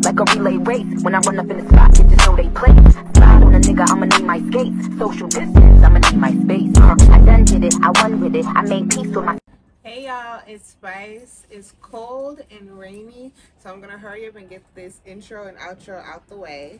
like a relay race. When I run up in the spot, bitches know they place. Slide on a nigga, I'ma need my skates. Social distance, I'ma need my space. I done did it, I won with it. I made peace with my... Hey y'all, it's Spice. It's cold and rainy, so I'm gonna hurry up and get this intro and outro out the way.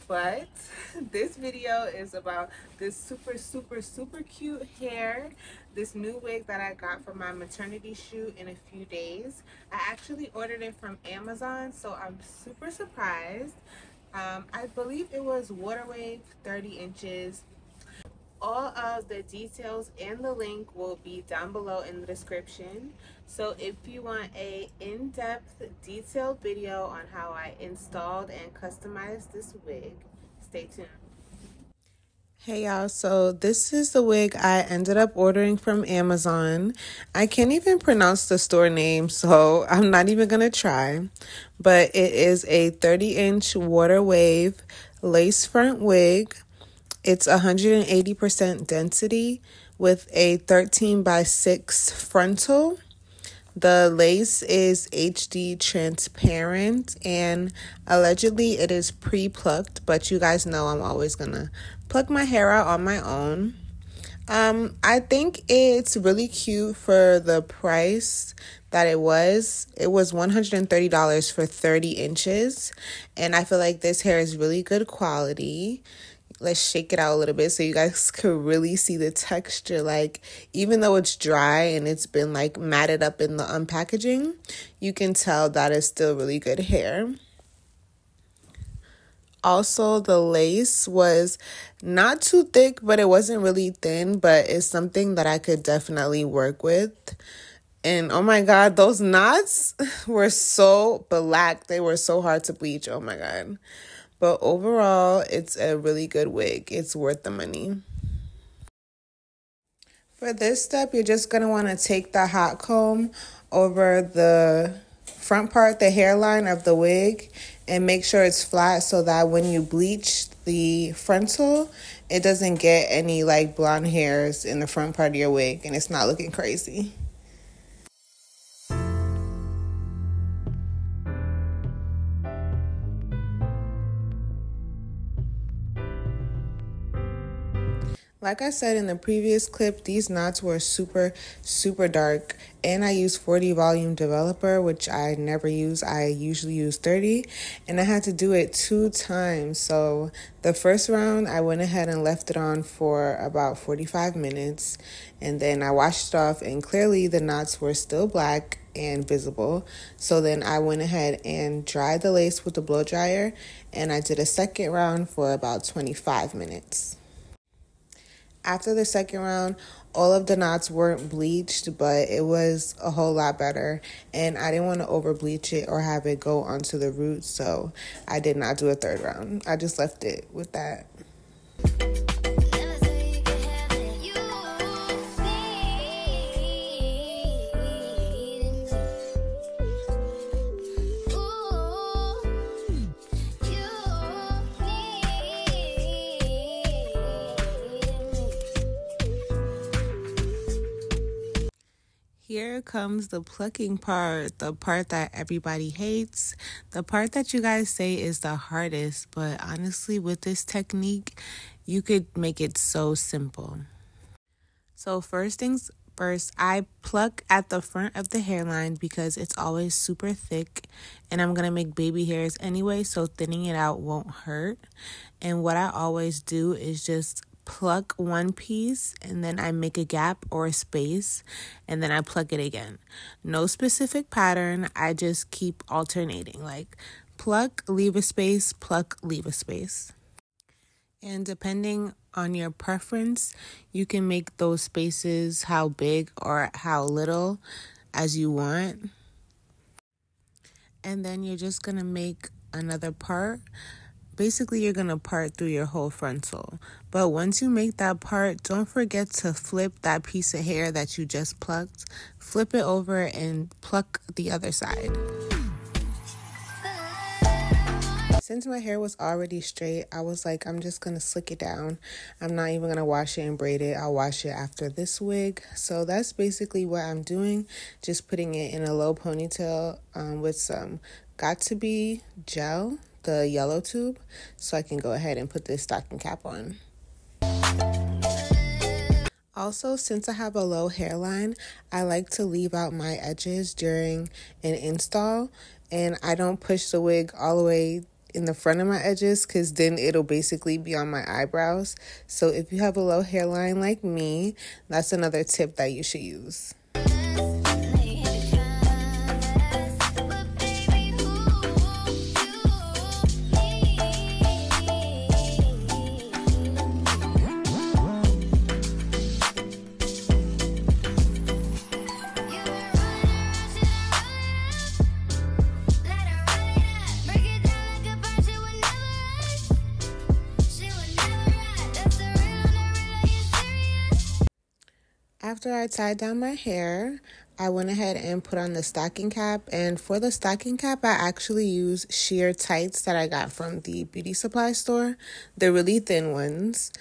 But this video is about this super cute hair, this new wig that I got for my maternity shoot in a few days. I actually ordered it from Amazon, so I'm super surprised. I believe it was water wave, 30 inches. All of the details and the link will be down below in the description. So if you want a in-depth detailed video on how I installed and customized this wig, stay tuned. Hey y'all, so this is the wig I ended up ordering from Amazon. I can't even pronounce the store name, so I'm not even gonna try. But it is a 30-inch water wave lace front wig. It's 180% density with a 13x6 frontal. The lace is HD transparent and allegedly it is pre-plucked, but you guys know I'm always gonna pluck my hair out on my own. I think it's really cute for the price that it was. It was $130 for 30 inches, and I feel like this hair is really good quality. Let's shake it out a little bit so you guys could really see the texture. Like, even though it's dry and it's been like matted up in the unpackaging, you can tell that it's still really good hair. Also, the lace was not too thick, but it wasn't really thin, but it's something that I could definitely work with. And oh my god, those knots were so black. They were so hard to bleach. Oh my god. But overall, it's a really good wig. It's worth the money. For this step, you're just going to want to take the hot comb over the front part, the hairline of the wig, and make sure it's flat so that when you bleach the frontal, it doesn't get any like blonde hairs in the front part of your wig and it's not looking crazy. Like I said in the previous clip, these knots were super dark, and I used 40 volume developer, which I never use. I usually use 30, and I had to do it 2 times. So the first round, I went ahead and left it on for about 45 minutes, and then I washed it off, and clearly the knots were still black and visible. So then I went ahead and dried the lace with the blow dryer, and I did a second round for about 25 minutes. After the second round, all of the knots weren't bleached, but it was a whole lot better. And I didn't want to over bleach it or have it go onto the roots, so I did not do a third round. I just left it with that. Here comes the plucking part, the part that everybody hates, the part that you guys say is the hardest, but honestly, with this technique, you could make it so simple. So first things first, I pluck at the front of the hairline because it's always super thick, and I'm gonna make baby hairs anyway, so thinning it out won't hurt. And what I always do is just pluck one piece and then I make a gap or a space and then I pluck it again. No specific pattern. I just keep alternating, like pluck, leave a space, pluck, leave a space. And depending on your preference, you can make those spaces how big or how little as you want. And then you're just gonna make another part. Basically, you're going to part through your whole frontal. But once you make that part, don't forget to flip that piece of hair that you just plucked. Flip it over and pluck the other side. Since my hair was already straight, I was like, I'm just going to slick it down. I'm not even going to wash it and braid it. I'll wash it after this wig. So that's basically what I'm doing. Just putting it in a low ponytail with some Got to Be gel, the yellow tube, so I can go ahead and put this stocking cap on. Also, since I have a low hairline, I like to leave out my edges during an install, and I don't push the wig all the way in the front of my edges because then it'll basically be on my eyebrows. So if you have a low hairline like me, that's another tip that you should use. After I tied down my hair, I went ahead and put on the stocking cap, and for the stocking cap, I actually use sheer tights that I got from the beauty supply store, the really thin ones.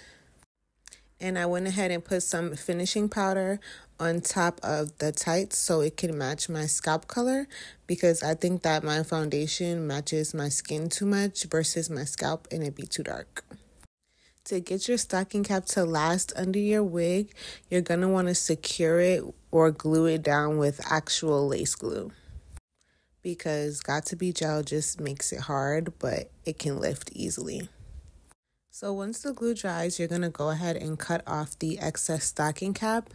And I went ahead and put some finishing powder on top of the tights so it can match my scalp color, because I think that my foundation matches my skin too much versus my scalp and it'd be too dark. To get your stocking cap to last under your wig, you're going to want to secure it or glue it down with actual lace glue, because Got to Be gel just makes it hard, but it can lift easily. So once the glue dries, you're going to go ahead and cut off the excess stocking cap.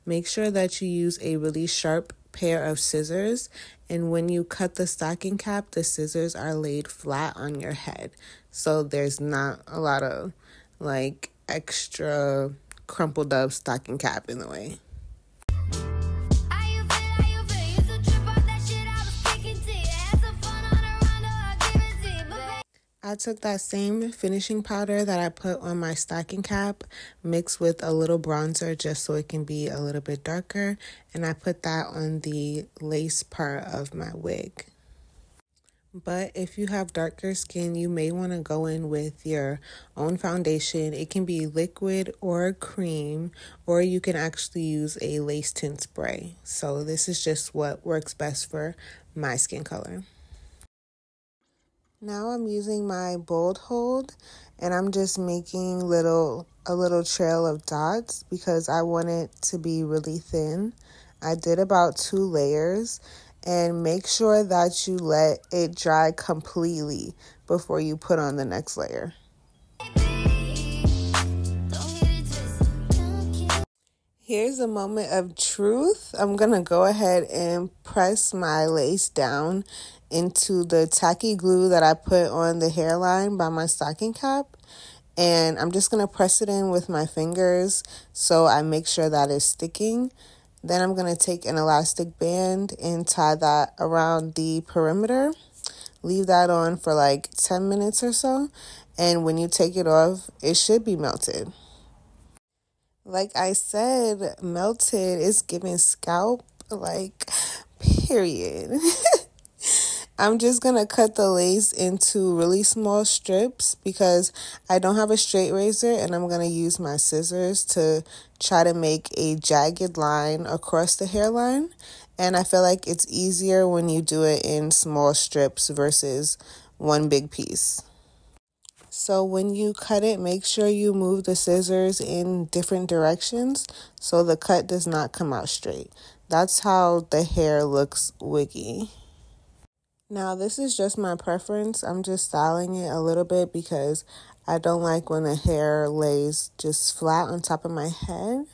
Make sure that you use a really sharp pair of scissors, and when you cut the stocking cap, the scissors are laid flat on your head, so there's not a lot of like extra crumpled up stocking cap in the way. I took that same finishing powder that I put on my stocking cap, mixed with a little bronzer just so it can be a little bit darker, and I put that on the lace part of my wig. But if you have darker skin, you may want to go in with your own foundation. It can be liquid or cream, or you can actually use a lace tint spray. So this is just what works best for my skin color. Now I'm using my bold hold, and I'm just making a little trail of dots because I want it to be really thin. I did about 2 layers. And make sure that you let it dry completely before you put on the next layer. Here's a moment of truth. I'm going to go ahead and press my lace down into the tacky glue that I put on the hairline by my stocking cap. And I'm just going to press it in with my fingers so I make sure that it's sticking. Then I'm going to take an elastic band and tie that around the perimeter. Leave that on for like 10 minutes or so. And when you take it off, it should be melted. Like I said, melted is giving scalp, like, period. I'm just going to cut the lace into really small strips because I don't have a straight razor, and I'm going to use my scissors to try to make a jagged line across the hairline. And I feel like it's easier when you do it in small strips versus one big piece. So when you cut it, make sure you move the scissors in different directions so the cut does not come out straight. That's how the hair looks wiggy. Now, this is just my preference. I'm just styling it a little bit because I don't like when the hair lays just flat on top of my head.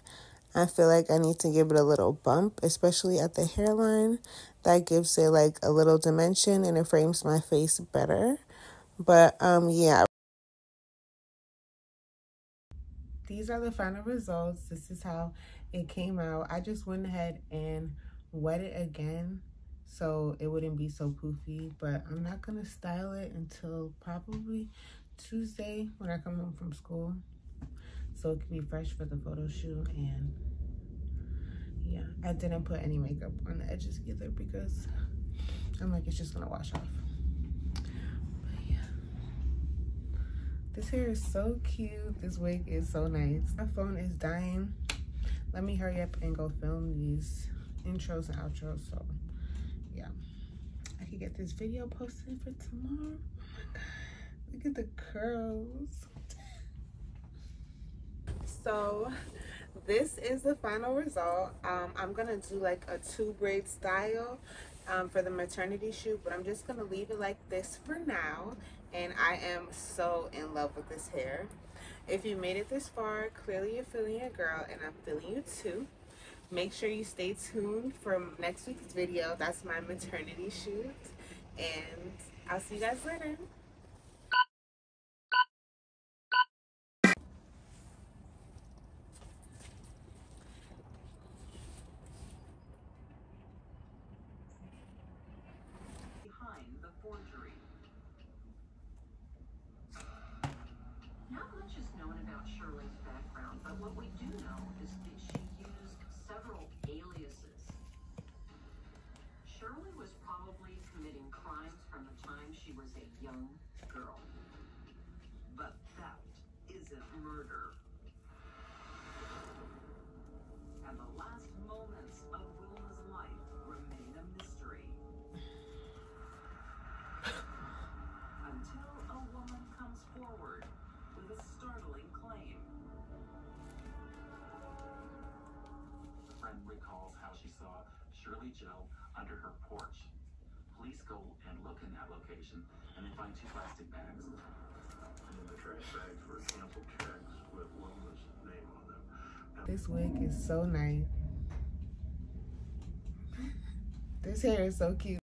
I feel like I need to give it a little bump, especially at the hairline. That gives it like a little dimension and it frames my face better. But yeah. These are the final results. This is how it came out. I just went ahead and wet it again so it wouldn't be so poofy, but I'm not gonna style it until probably Tuesday when I come home from school, so it can be fresh for the photo shoot. And yeah, I didn't put any makeup on the edges either because I'm like, it's just gonna wash off. But yeah, this hair is so cute. This wig is so nice. My phone is dying. Let me hurry up and go film these intros and outros. So yeah, I could get this video posted for tomorrow. Oh my God, look at the curls. So this is the final result. I'm gonna do like a 2-braid style for the maternity shoot, but I'm just gonna leave it like this for now. And I am so in love with this hair. If you made it this far, clearly you're feeling your girl, and I'm feeling you too. Make sure you stay tuned for next week's video. That's my maternity shoot, and I'll see you guys later. Behind the forgery. Not much is known about Shirley's background, but what we do know is that she used several aliases. Shirley was probably committing crimes from the time she was a young girl. But theft isn't murder. And the last moments of Wilma's life remain a mystery. Until a woman comes forward with a startling claim. A friend recalls how she saw Shirley Joe under her porch. Police go and look in that location, and they find 2 plastic bags. And in the trash bags were canceled checks with Wilma's name on them. This wig is so nice. This hair is so cute.